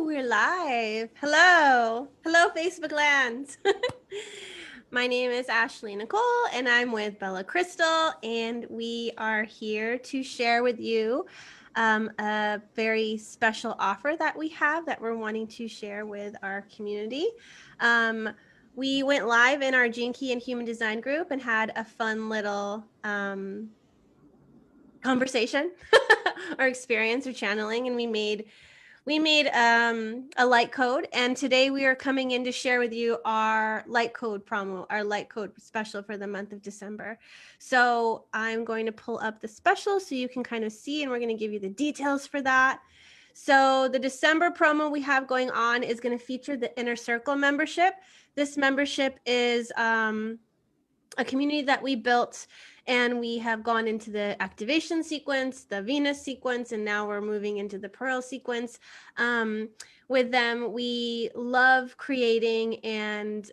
We're live. Hello. Hello, Facebook land. My name is Ashley Nicole, and I'm with Bella Crystal, and we are here to share with you a very special offer that we have that we're wanting to share with our community. We went live in our Gene Key and Human Design group and had a fun little conversation or experience or channeling, and we made a light code, and today we are coming in to share with you our light code promo, our light code special for the month of December. So I'm going to pull up the special so you can kind of see, and we're going to give you the details for that. So the December promo we have going on is going to feature the Inner Circle membership. This membership is a community that we built, and we have gone into the activation sequence, the Venus sequence, and now we're moving into the Pearl sequence. With them, we love creating and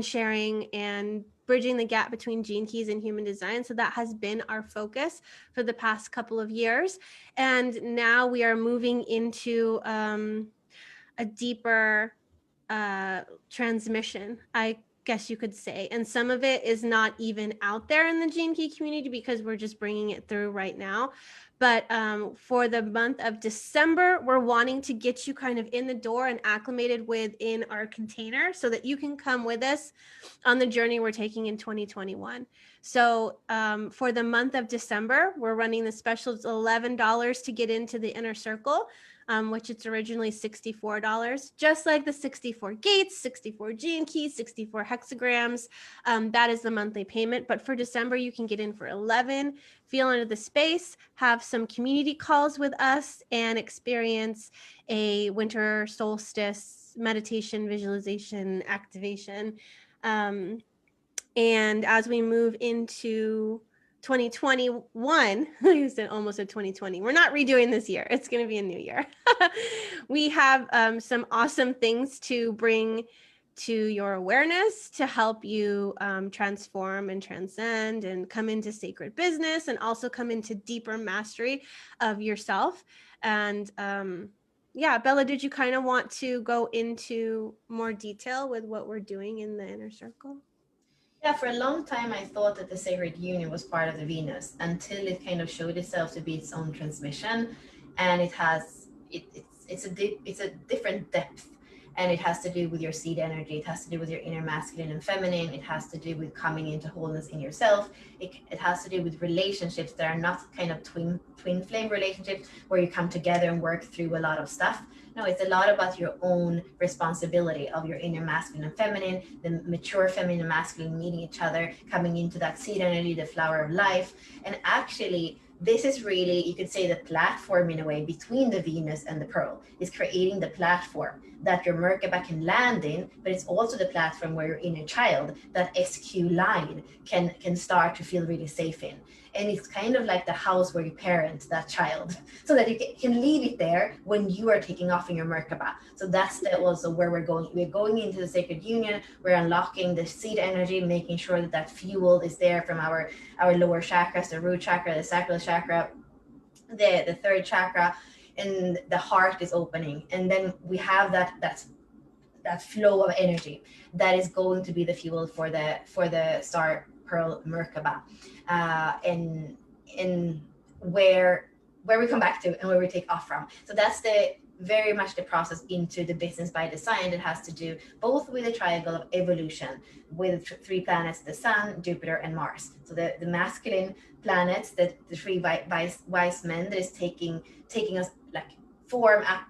sharing and bridging the gap between gene keys and human design. So that has been our focus for the past couple of years, and now we are moving into a deeper transmission, I guess you could say. And some of it is not even out there in the Gene Key community because we're just bringing it through right now. But for the month of December, we're wanting to get you kind of in the door and acclimated within our container so that you can come with us on the journey we're taking in 2021. So for the month of December, we're running the special. It's $11 to get into the inner circle. Which it's originally $64, just like the 64 gates, 64 gene keys, 64 hexagrams. That is the monthly payment. But for December, you can get in for 11, feel into the space, have some community calls with us, and experience a winter solstice meditation, visualization, activation. And as we move into 2021, I said almost at 2020. We're not redoing this year. It's going to be a new year. We have some awesome things to bring to your awareness to help you transform and transcend and come into sacred business and also come into deeper mastery of yourself. And yeah, Bella, did you kind of want to go into more detail with what we're doing in the inner circle? Yeah, for a long time I thought that the sacred union was part of the Venus until it kind of showed itself to be its own transmission, and it's a different depth, and it has to do with your seed energy. It has to do with your inner masculine and feminine. It has to do with coming into wholeness in yourself. It has to do with relationships that are not kind of twin flame relationships where you come together and work through a lot of stuff. No, it's a lot about your own responsibility of your inner masculine and feminine, the mature feminine and masculine meeting each other, coming into that seed energy, the flower of life. And actually, this is really, you could say, the platform in a way between the Venus and the Pearl. Is creating the platform that your Merkabah can land in, but it's also the platform where your inner child, that SQ line, can start to feel really safe in. And it's kind of like the house where you parent that child so that you can leave it there when you are taking off in your Merkabah. So that's also where we're going. We're going into the sacred union. We're unlocking the seed energy, making sure that that fuel is there from our lower chakras, the root chakra, the sacral chakra, the third chakra, and the heart is opening. And then we have that flow of energy that is going to be the fuel for the star pearl Merkabah, and where we come back to and where we take off from. So that's the very much the process into the business by design that has to do both with the triangle of evolution with three planets, the sun, Jupiter, and Mars. So the masculine planets, the three wise men that is taking us like form up,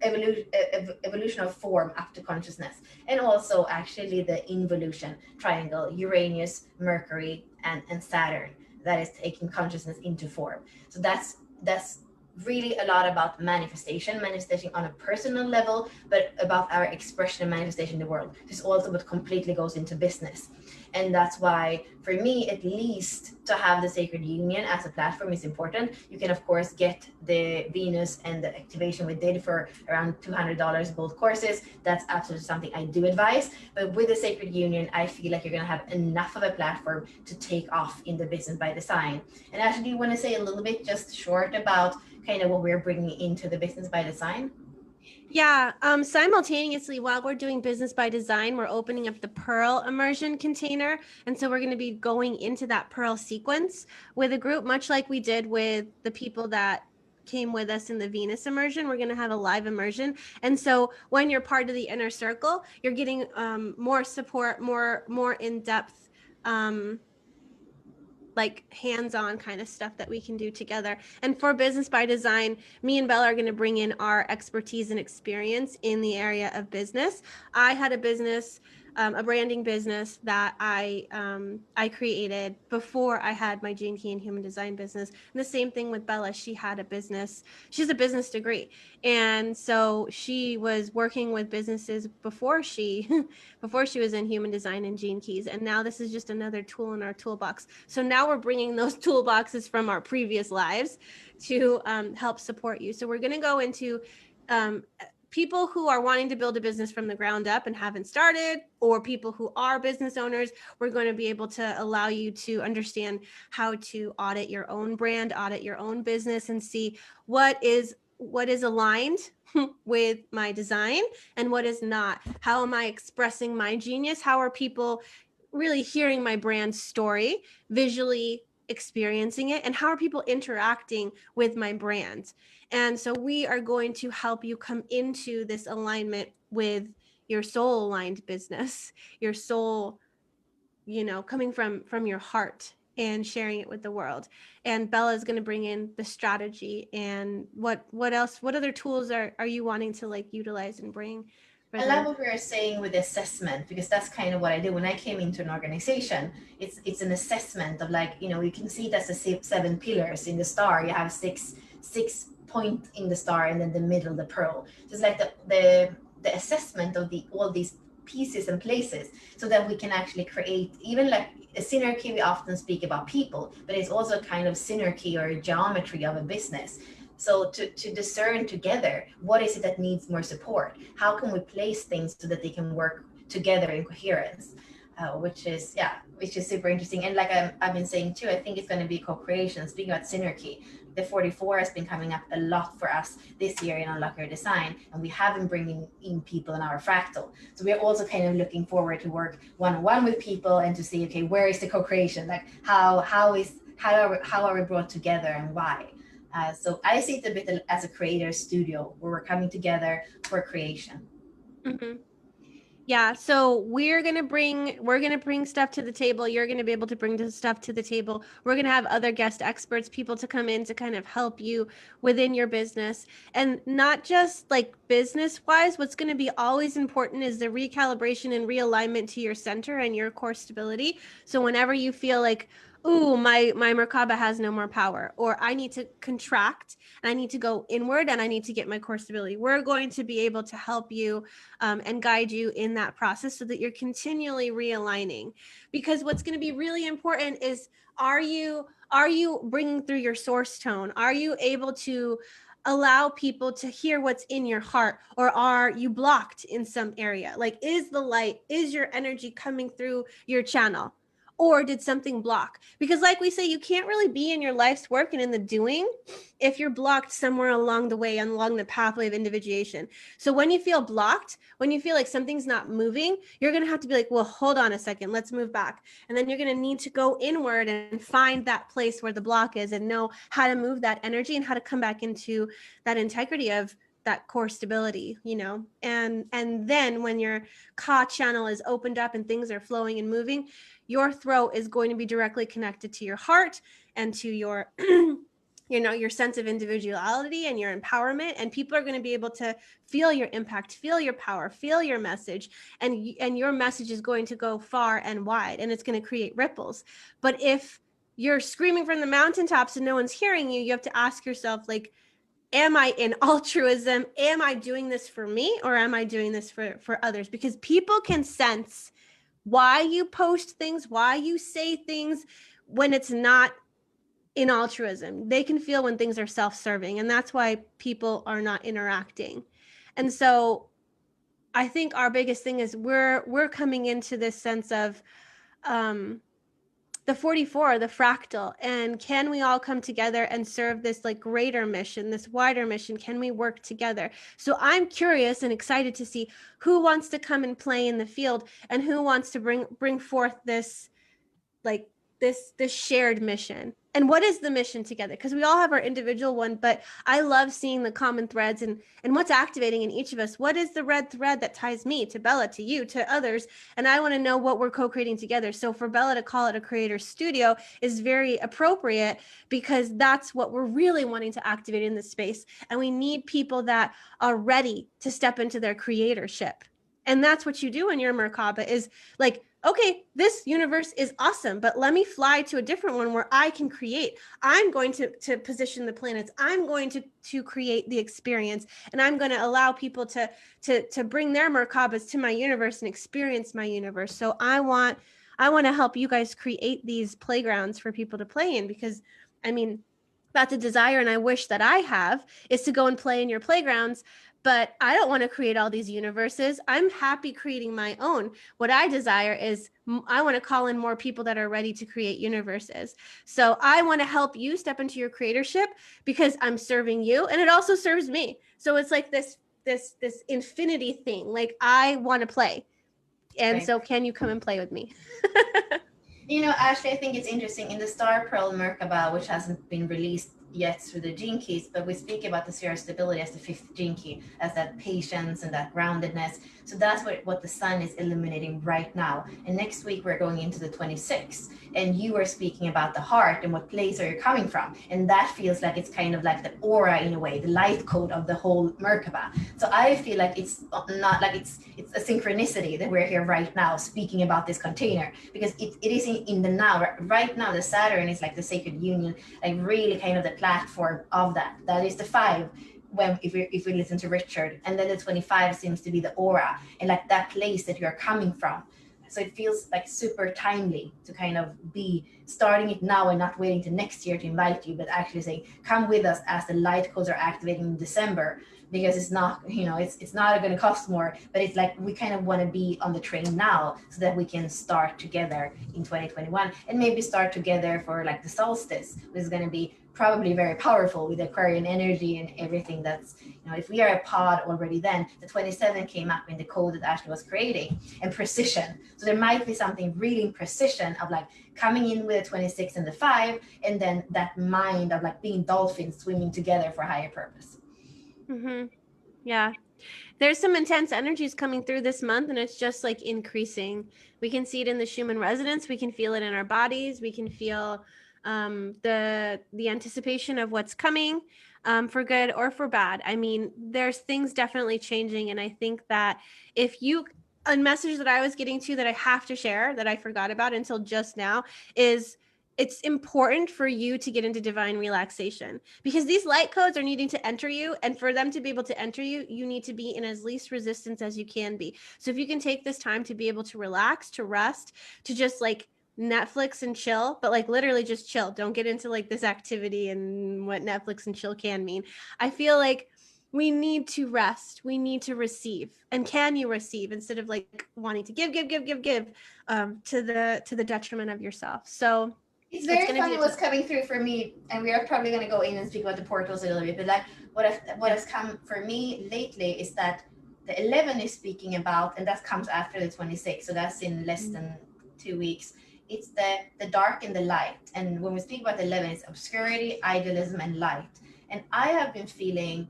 evolution of form up to consciousness, and also actually the involution triangle, Uranus, Mercury, and Saturn, that is taking consciousness into form. So that's really a lot about manifestation on a personal level, but about our expression and manifestation in the world. This also what completely goes into business. And that's why, for me, at least, to have the sacred union as a platform is important. You can, of course, get the Venus and the activation we did for around $200 both courses. That's absolutely something I do advise. But with the sacred union, I feel like you're going to have enough of a platform to take off in the business by design. And actually, do you want to say a little bit just short about kind of what we're bringing into the business by design? Yeah, simultaneously, while we're doing business by design, we're opening up the Pearl immersion container. And so we're going to be going into that Pearl sequence with a group, much like we did with the people that came with us in the Venus immersion. We're going to have a live immersion. And so when you're part of the inner circle, you're getting more support, more in-depth like hands-on kind of stuff that we can do together. And for business by design, me and Bella are going to bring in our expertise and experience in the area of business. I had a business, a branding business that I created before I had my Gene Key and human design business. And the same thing with Bella. She had a business. She has a business degree, and so she was working with businesses before she before she was in human design and Gene Keys. And now this is just another tool in our toolbox. So now we're bringing those toolboxes from our previous lives to help support you. So we're going to go into people who are wanting to build a business from the ground up and haven't started, or people who are business owners. We're going to be able to allow you to understand how to audit your own brand, audit your own business, and see what is aligned with my design and what is not. How am I expressing my genius? How are people really hearing my brand story, visually experiencing it, and how are people interacting with my brand? And so we are going to help you come into this alignment with your soul aligned business, your soul, coming from your heart and sharing it with the world. And Bella is going to bring in the strategy. And what else, what other tools are you wanting to like utilize and bring for I love them? what we were saying with assessment, because that's kind of what I do when I came into an organization. It's an assessment of, like, you can see that's the seven pillars in the star. You have six point in the star, and then the middle, the pearl. So it's like the assessment of the all these pieces and places, so that we can actually create even like a synergy. We often speak about people, but it's also a kind of synergy or a geometry of a business. So to discern together, what is it that needs more support? How can we place things so that they can work together in coherence? Which is super interesting. And like I've been saying too, I think it's going to be co-creation. Speaking about synergy, the 44 has been coming up a lot for us this year in Unlock Your Design, and we have been bringing in people in our fractal. So we're also kind of looking forward to work one-on-one with people and to see, okay, where is the co-creation? Like how are we brought together, and why? So I see it a bit as a creator studio where we're coming together for creation. Mm-hmm. Yeah, so we're gonna bring stuff to the table. You're gonna be able to bring the stuff to the table. We're gonna have other guest experts, people to come in to kind of help you within your business. And not just like business wise, what's gonna be always important is the recalibration and realignment to your center and your core stability. So whenever you feel like, ooh, my Merkabah has no more power, or I need to contract and I need to go inward and I need to get my core stability, we're going to be able to help you and guide you in that process so that you're continually realigning. Because what's going to be really important is, are you bringing through your source tone? Are you able to allow people to hear what's in your heart, or are you blocked in some area? Like, is your energy coming through your channel, or did something block? Because like we say, you can't really be in your life's work and in the doing if you're blocked somewhere along the way, along the pathway of individuation. So when you feel blocked, when you feel like something's not moving, you're going to have to be like, well, hold on a second, let's move back. And then you're going to need to go inward and find that place where the block is, and know how to move that energy and how to come back into that integrity of that core stability, and then when your ka channel is opened up and things are flowing and moving, your throat is going to be directly connected to your heart and to your your sense of individuality and your empowerment. And people are going to be able to feel your impact, feel your power, feel your message. And your message is going to go far and wide, and it's going to create ripples. But if you're screaming from the mountaintops and no one's hearing you, you have to ask yourself, like, am I in altruism? Am I doing this for me, or am I doing this for others? Because people can sense why you post things, why you say things when it's not in altruism. They can feel when things are self-serving, and that's why people are not interacting. And so I think our biggest thing is we're coming into this sense of the the 44, the fractal, and can we all come together and serve this like greater mission, this wider mission? Can we work together? So I'm curious and excited to see who wants to come and play in the field and who wants to bring forth this like this shared mission. And what is the mission together? Because we all have our individual one, but I love seeing the common threads and what's activating in each of us. What is the red thread that ties me to Bella, to you, to others? And I want to know what we're co-creating together. So for Bella to call it a creator studio is very appropriate because that's what we're really wanting to activate in this space. And we need people that are ready to step into their creatorship. And that's what you do in your Merkabah is like, okay, this universe is awesome, but let me fly to a different one where I can create. I'm going to position the planets. I'm going to create the experience, and I'm going to allow people to bring their Merkabahs to my universe and experience my universe. So I want to help you guys create these playgrounds for people to play in, because I mean, that's a desire and I wish that I have, is to go and play in your playgrounds. But I don't want to create all these universes. I'm happy creating my own. What I desire is I want to call in more people that are ready to create universes. So I want to help you step into your creatorship because I'm serving you and it also serves me. So it's like this infinity thing. Like I want to play. And Right. so can you come and play with me? You know, Ashley, I think it's interesting in the Star Pearl Merkabah, which hasn't been released yet through the gene keys, but we speak about the zero stability as the fifth gene key, as that patience and that groundedness. So that's what the sun is illuminating right now. And next week we're going into the 26th, and you are speaking about the heart and what place are you coming from, and that feels like it's kind of like the aura in a way, the light code of the whole Merkabah. So I feel like it's not like it's a synchronicity that we're here right now speaking about this container, because it is in the now. Right now the Saturn is like the sacred union, like really kind of the platform of that is the 5 when if we listen to Richard, and then the 25 seems to be the aura and like that place that you're coming from. So it feels like super timely to kind of be starting it now and not waiting to next year to invite you, but actually saying come with us as the light codes are activating in December, because it's not, you know, it's not going to cost more, but it's like we kind of want to be on the train now so that we can start together in 2021 and maybe start together for like the solstice, which is going to be probably very powerful with Aquarian energy and everything. That's, you know, if we are a pod already, then the 27 came up in the code that Ashley was creating, and precision. So there might be something really in precision of like coming in with a 26 and the 5, and then that mind of like being dolphins swimming together for a higher purpose. Mm-hmm. Yeah. There's some intense energies coming through this month, and it's just like increasing. We can see it in the Shumann Residence. We can feel it in our bodies. We can feel the anticipation of what's coming, for good or for bad. I mean, there's things definitely changing, and I think that if you a message that I was getting to that I have to share that I forgot about until just now is it's important for you to get into divine relaxation, because these light codes are needing to enter you, and for them to be able to enter you, you need to be in as least resistance as you can be. So if you can take this time to be able to relax, to rest, to just like Netflix and chill, but like literally just chill, don't get into like this activity and what Netflix and chill can mean. I feel like we need to rest, we need to receive. And can you receive instead of like wanting to give to the detriment of yourself? So It's it's very going to be funny a what's coming through for me, and we are probably going to go in and speak about the portals a little bit. But like what has come for me lately is that the 11 is speaking about, and that comes after the 26, so that's in less than 2 weeks. It's the dark and the light, and when we speak about the 11, it's obscurity, idealism, and light. And I have been feeling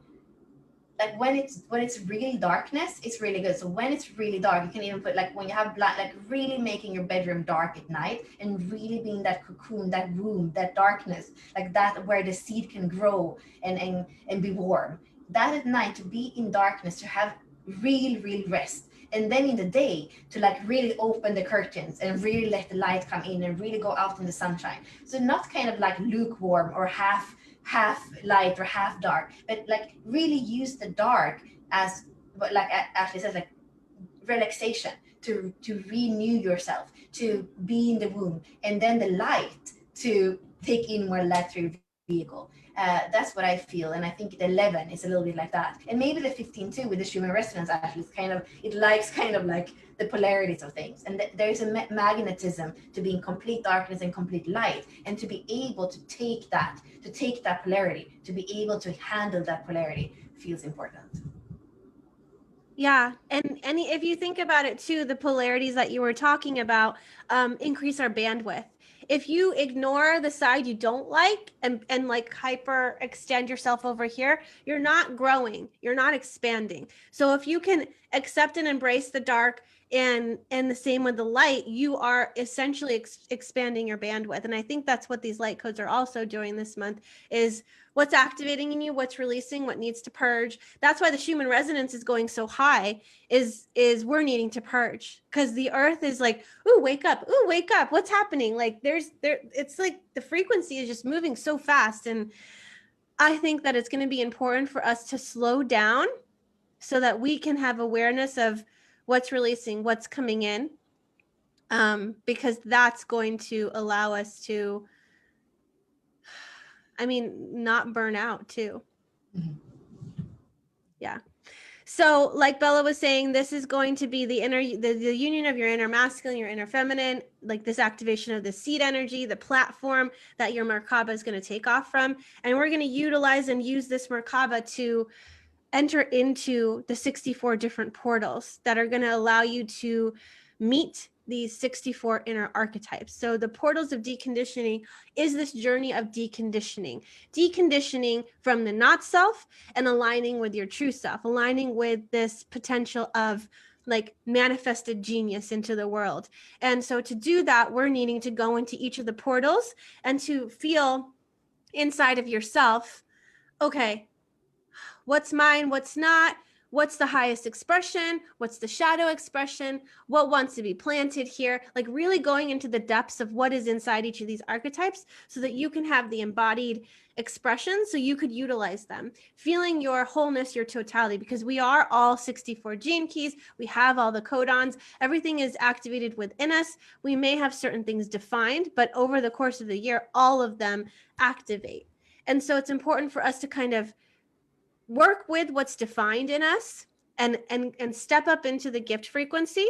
like when it's really darkness, it's really good. So when it's really dark, you can even put like when you have black, like really making your bedroom dark at night and really being that cocoon, that room, that darkness, like that where the seed can grow and be warm. That at night, to be in darkness, to have real rest. And then in the day to like really open the curtains and really let the light come in and really go out in the sunshine. So not kind of like lukewarm or half light or half dark, but like really use the dark as what like Ashley says, like relaxation, to renew yourself, to be in the womb, and then the light to take in more light through your vehicle. That's what I feel, and I think the 11 is a little bit like that, and maybe the 15 too with the Shumann Residence. Actually, it's kind of, it likes kind of like the polarities of things, and there's a magnetism to be in complete darkness and complete light, and to be able to take that polarity, to be able to handle that polarity feels important. Yeah, and if you think about it too, the polarities that you were talking about increase our bandwidth. If you ignore the side you don't like and like hyper extend yourself over here, you're not growing, you're not expanding. So if you can accept and embrace the dark and the same with the light, you are essentially expanding your bandwidth. And I think that's what these light codes are also doing this month, is what's activating in you, what's releasing, what needs to purge. That's why the Shumann Resonance is going so high, is we're needing to purge, because the earth is like, ooh, wake up, what's happening? Like it's like the frequency is just moving so fast. And I think that it's going to be important for us to slow down so that we can have awareness of what's releasing, what's coming in, because that's going to allow us to, not burn out too. Mm-hmm. Yeah. So like Bella was saying, this is going to be the union of your inner masculine, your inner feminine, like this activation of the seed energy, the platform that your Merkabah is going to take off from. And we're going to utilize and use this Merkabah to enter into the 64 different portals that are going to allow you to meet these 64 inner archetypes. So the portals of deconditioning is this journey of deconditioning from the not self and aligning with your true self, aligning with this potential of like manifested genius into the world. And so to do that, we're needing to go into each of the portals and to feel inside of yourself, okay, what's mine, what's not, what's the highest expression, what's the shadow expression, what wants to be planted here, like really going into the depths of what is inside each of these archetypes so that you can have the embodied expression, so you could utilize them, feeling your wholeness, your totality, because we are all 64 gene keys, we have all the codons, everything is activated within us. We may have certain things defined, but over the course of the year, all of them activate. And so it's important for us to kind of work with what's defined in us and step up into the gift frequency,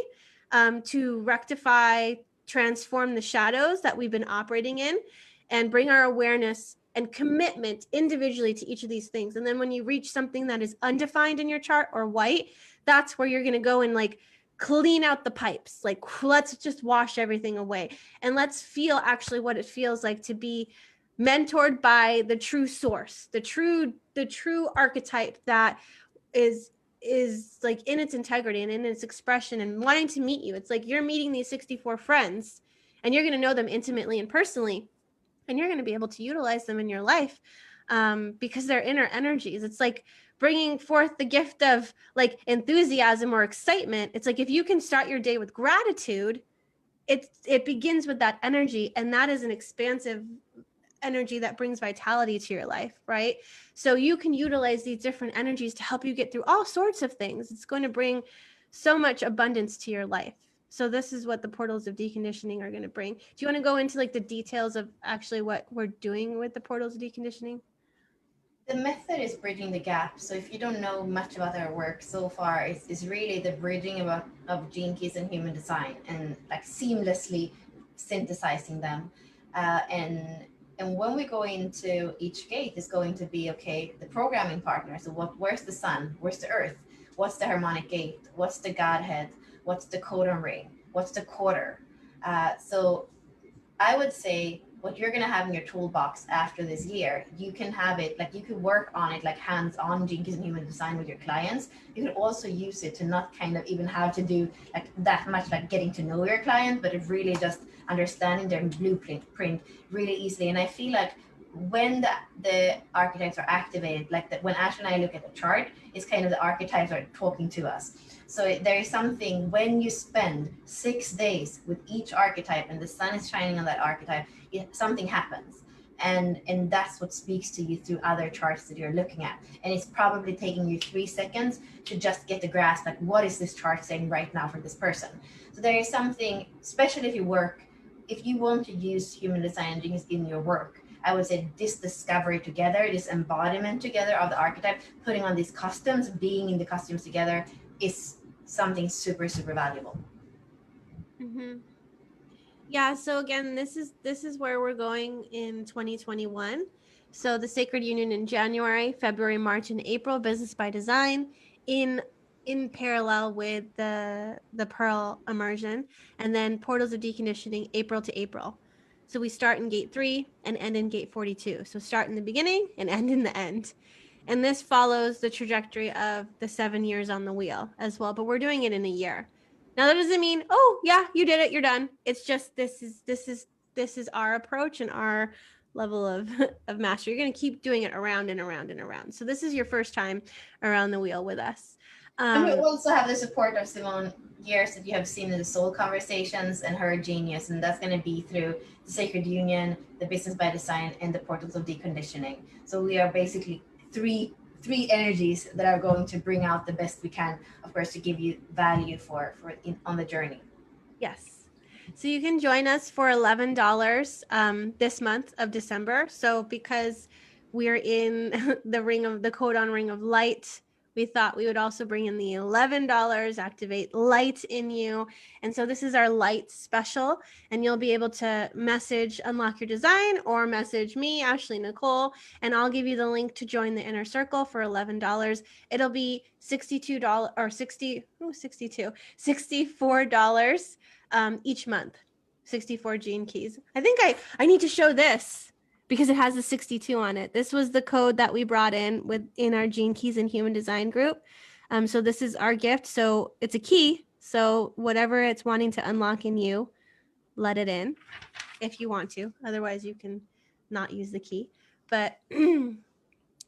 to rectify, transform the shadows that we've been operating in, and bring our awareness and commitment individually to each of these things. And then when you reach something that is undefined in your chart or white, that's where you're going to go and like clean out the pipes. Like, let's just wash everything away and let's feel actually what it feels like to be mentored by the true source, the true archetype that is like in its integrity and in its expression and wanting to meet you. It's like you're meeting these 64 friends and you're going to know them intimately and personally, and you're going to be able to utilize them in your life, because they're inner energies. It's like bringing forth the gift of like enthusiasm or excitement. It's like if you can start your day with gratitude, it begins with that energy, and that is an expansive energy that brings vitality to your life, right? So you can utilize these different energies to help you get through all sorts of things. It's going to bring so much abundance to your life. So this is what the portals of deconditioning are going to bring. Do you want to go into like the details of actually what we're doing with the portals of deconditioning? The method is bridging the gap. So if you don't know much about our work so far, it's really the bridging of gene keys and human design, and like seamlessly synthesizing them. And when we go into each gate, is going to be, okay, the programming partner. So where's the sun? Where's the earth? What's the harmonic gate? What's the Godhead? What's the codon ring? What's the quarter? So I would say what you're going to have in your toolbox after this year, you can have it, like you could work on it like hands-on gene keys and human design with your clients. You could also use it to not kind of even have to do like that much like getting to know your client, but it really just understanding their blueprint really easily. And I feel like when the archetypes are activated, like that when Ash and I look at the chart, it's kind of the archetypes are talking to us. So there is something when you spend 6 days with each archetype and the sun is shining on that archetype, something happens. And that's what speaks to you through other charts that you're looking at. And it's probably taking you 3 seconds to just get the grasp, like what is this chart saying right now for this person? So there is something, especially if you want to use human design and genius in your work, I would say this discovery together, this embodiment together of the archetype, putting on these costumes, being in the costumes together is something super, super valuable. Mm-hmm. Yeah, so again, this is where we're going in 2021. So the Sacred Union in January, February, March, and April, Business by Design in parallel with the Pearl Immersion, and then Portals of Deconditioning April to April. So we start in gate 3 and end in gate 42. So start in the beginning and end in the end. And this follows the trajectory of the 7 years on the wheel as well, but we're doing it in a year. Now that doesn't mean, oh yeah, you did it, you're done. It's just this is our approach and our level of of mastery. You're going to keep doing it around and around and around. So this is your first time around the wheel with us. And we also have the support of Simone Years that you have seen in the Soul Conversations and her genius, and that's going to be through the Sacred Union, the Business by Design, and the Portals of Deconditioning. So we are basically three energies that are going to bring out the best we can, of course, to give you value on the journey. Yes. So you can join us for $11 this month of December. So because we're in the Codon Ring of Light, we thought we would also bring in the $11, activate light in you. And so this is our light special, and you'll be able to message Unlock Your Design or message me, Ashley Nicole, and I'll give you the link to join the inner circle for $11. It'll be $62 or 60, oh, 62, $64 each month. 64 gene keys. I think I need to show this because it has a 62 on it. This was the code that we brought in our Gene Keys and Human Design group. So this is our gift. So it's a key. So whatever it's wanting to unlock in you, let it in if you want to. Otherwise, you can not use the key. But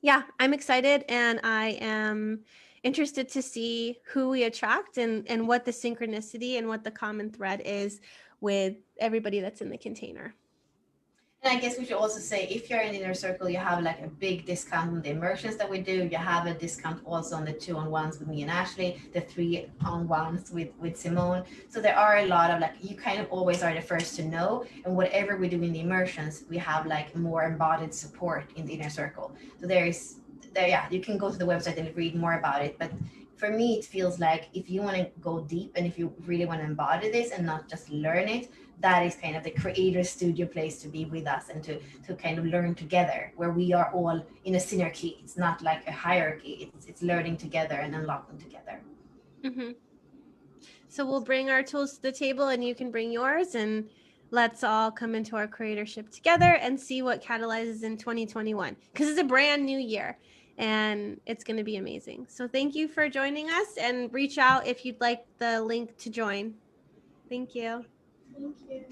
yeah, I'm excited, and I am interested to see who we attract and what the synchronicity and what the common thread is with everybody that's in the container. And I guess we should also say, if you're in the inner circle, you have like a big discount on the immersions that we do. You have a discount also on the 2-on-1s with me and Ashley, the 3-on-1s with Simone. So there are a lot of like, you kind of always are the first to know. And whatever we do in the immersions, we have like more embodied support in the inner circle. So yeah, you can go to the website and read more about it. But for me, it feels like if you want to go deep and if you really want to embody this and not just learn it, that is kind of the creator studio place to be with us and to kind of learn together, where we are all in a synergy. It's not like a hierarchy. It's learning together and unlocking together. Mm-hmm. So we'll bring our tools to the table, and you can bring yours, and let's all come into our creatorship together and see what catalyzes in 2021, because it's a brand new year and it's going to be amazing. So thank you for joining us, and reach out if you'd like the link to join. Thank you. Thank you.